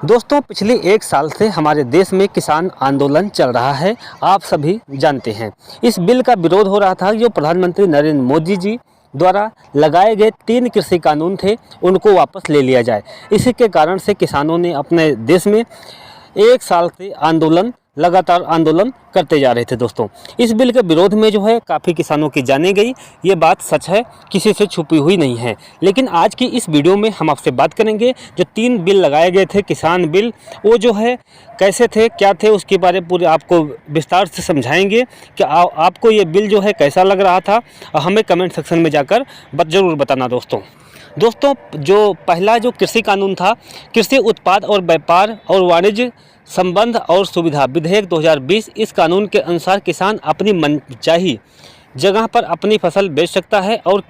दोस्तों, पिछले एक साल से हमारे देश में किसान आंदोलन चल रहा है। आप सभी जानते हैं, इस बिल का विरोध हो रहा था जो प्रधानमंत्री नरेंद्र मोदी जी द्वारा लगाए गए 3 कृषि कानून थे, उनको वापस ले लिया जाए। इसी के कारण से किसानों ने अपने देश में एक साल से लगातार आंदोलन करते जा रहे थे। दोस्तों, इस बिल के विरोध में जो है काफ़ी किसानों की जाने गई, ये बात सच है, किसी से छुपी हुई नहीं है। लेकिन आज की इस वीडियो में हम आपसे बात करेंगे जो 3 बिल लगाए गए थे किसान बिल, वो जो है कैसे थे, क्या थे, उसके बारे में पूरे आपको विस्तार से समझाएंगे कि आपको ये बिल जो है कैसा लग रहा था। हमें कमेंट सेक्शन में जाकर ज़रूर बताना। दोस्तों, जो पहला जो कृषि कानून था, कृषि उत्पाद और व्यापार और वाणिज्य संबंध और सुविधा विधेयक 2020, इस कानून के अनुसार किसान अपनी मनचाही जगह पर अपनी फसल बेच सकता है और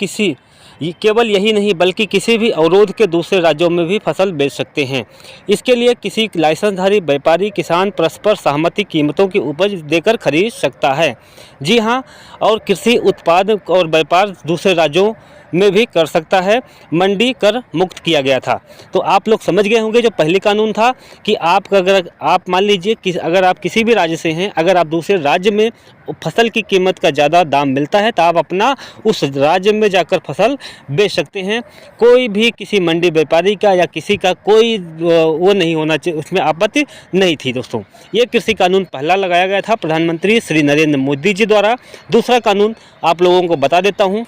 केवल यही नहीं बल्कि किसी भी अवरोध के दूसरे राज्यों में भी फसल बेच सकते हैं। इसके लिए किसी लाइसेंसधारी व्यापारी किसान परस्पर सहमति कीमतों की उपज देकर खरीद सकता है। जी हाँ, और कृषि उत्पाद और व्यापार दूसरे राज्यों में भी कर सकता है। मंडी कर मुक्त किया गया था। तो आप लोग समझ गए होंगे जो पहली कानून था कि अगर आप मान लीजिए कि अगर आप किसी भी राज्य से हैं, अगर आप दूसरे राज्य में फसल की कीमत का ज़्यादा दाम मिलता है तो आप अपना उस राज्य में जाकर फसल बेच सकते हैं। कोई भी किसी मंडी व्यापारी का या किसी का कोई वो नहीं होना चाहिए, उसमें आपत्ति नहीं थी। दोस्तों, ये कृषि कानून पहला लगाया गया था प्रधानमंत्री श्री नरेंद्र मोदी जी द्वारा। दूसरा कानून आप लोगों को बता देता हूँ।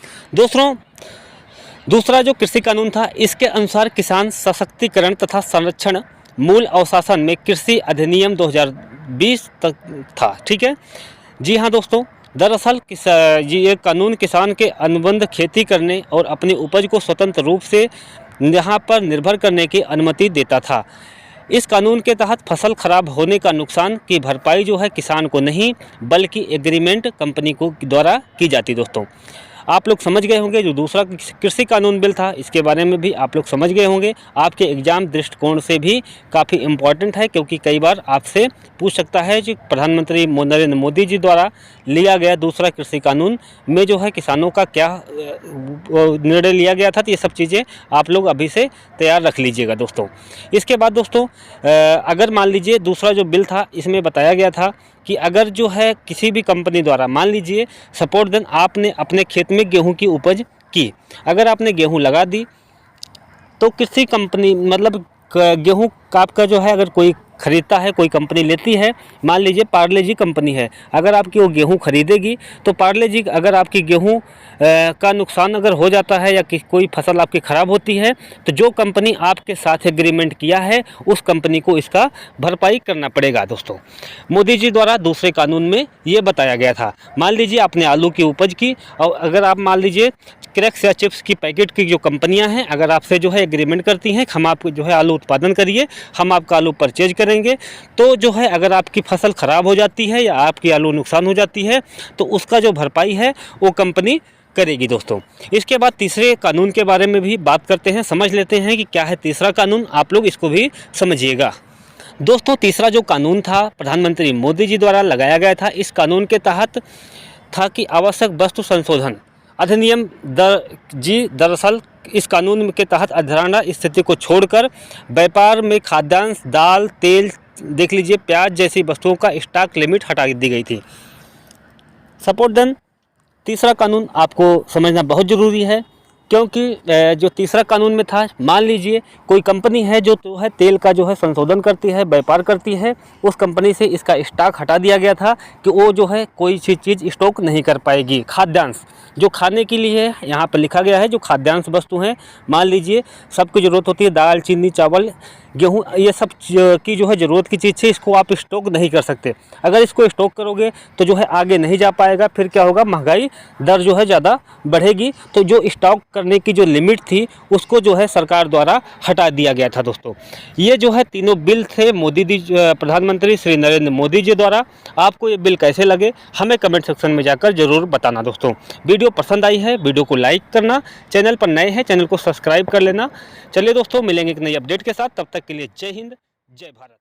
दूसरा जो कृषि कानून था, इसके अनुसार किसान सशक्तिकरण तथा संरक्षण मूल अवशासन में कृषि अधिनियम 2020 तक था। ठीक है, जी हाँ दोस्तों, दरअसल ये कानून किसान के अनुबंध खेती करने और अपनी उपज को स्वतंत्र रूप से यहाँ पर निर्भर करने की अनुमति देता था। इस कानून के तहत फसल खराब होने का नुकसान की भरपाई जो है किसान को नहीं बल्कि एग्रीमेंट कंपनी को द्वारा की जाती। दोस्तों, आप लोग समझ गए होंगे जो दूसरा कृषि कानून बिल था, इसके बारे में भी आप लोग समझ गए होंगे। आपके एग्जाम दृष्टिकोण से भी काफ़ी इम्पॉर्टेंट है, क्योंकि कई बार आपसे पूछ सकता है कि प्रधानमंत्री नरेंद्र मोदी जी द्वारा लिया गया दूसरा कृषि कानून में जो है किसानों का क्या निर्णय लिया गया था। तो ये सब चीज़ें आप लोग अभी से तैयार रख लीजिएगा। दोस्तों, इसके बाद दोस्तों अगर मान लीजिए दूसरा जो बिल था, इसमें बताया गया था कि अगर जो है किसी भी कंपनी द्वारा, मान लीजिए सपोर्ट देन आपने अपने खेत में गेहूं की उपज की, अगर आपने गेहूं लगा दी तो किसी कंपनी मतलब गेहूं का आपका जो है अगर कोई खरीदता है, कोई कंपनी लेती है, मान लीजिए पार्ले जी कंपनी है, अगर आपकी वो गेहूं खरीदेगी तो पार्ले जी अगर आपकी गेहूं का नुकसान अगर हो जाता है या कोई फसल आपकी ख़राब होती है तो जो कंपनी आपके साथ एग्रीमेंट किया है उस कंपनी को इसका भरपाई करना पड़ेगा। दोस्तों, मोदी जी द्वारा दूसरे कानून में ये बताया गया था। मान लीजिए आपने आलू की उपज की और अगर आप मान लीजिए क्रैक्स या चिप्स की पैकेट की जो कंपनियां हैं, अगर आपसे जो है एग्रीमेंट करती हैं, हम आपको जो है आलू उत्पादन करिए, हम आपका आलू परचेज करेंगे, तो जो है अगर आपकी फसल ख़राब हो जाती है या आपकी आलू नुकसान हो जाती है तो उसका जो भरपाई है वो कंपनी करेगी। दोस्तों, इसके बाद तीसरे कानून के बारे में भी बात करते हैं, समझ लेते हैं कि क्या है तीसरा कानून, आप लोग इसको भी समझिएगा। दोस्तों, तीसरा जो कानून था प्रधानमंत्री मोदी जी द्वारा लगाया गया था, इस कानून के तहत था कि आवश्यक वस्तु संशोधन अधिनियम दरअसल इस कानून के तहत अधारणा स्थिति को छोड़कर व्यापार में खाद्यान्न, दाल, तेल, देख लीजिए प्याज जैसी वस्तुओं का स्टॉक लिमिट हटा दी गई थी। सपोर्ट देन तीसरा कानून आपको समझना बहुत ज़रूरी है, क्योंकि जो तीसरा कानून में था, मान लीजिए कोई कंपनी है जो तो है तेल का जो है संशोधन करती है, व्यापार करती है, उस कंपनी से इसका स्टॉक हटा दिया गया था कि वो जो है कोई चीज़ स्टॉक नहीं कर पाएगी। खाद्यान्न जो खाने के लिए है, यहाँ पर लिखा गया है जो खाद्यान्न वस्तु हैं, मान लीजिए सबकी ज़रूरत होती है, दाल, चीनी, चावल, गेहूं, ये सब की जो है ज़रूरत की चीज़ है, इसको आप स्टॉक नहीं कर सकते। अगर इसको स्टॉक करोगे तो जो है आगे नहीं जा पाएगा, फिर क्या होगा, महंगाई दर जो है ज़्यादा बढ़ेगी। तो जो स्टॉक करने की जो लिमिट थी उसको जो है सरकार द्वारा हटा दिया गया था। दोस्तों, ये जो है तीनों बिल थे प्रधानमंत्री श्री नरेंद्र मोदी जी द्वारा। आपको ये बिल कैसे लगे हमें कमेंट सेक्शन में जाकर ज़रूर बताना। दोस्तों, वीडियो पसंद आई है, वीडियो को लाइक करना, चैनल पर नए हैं चैनल को सब्सक्राइब कर लेना। चलिए दोस्तों, मिलेंगे एक नई अपडेट के साथ, तब तक के लिए जय हिंद, जय भारत।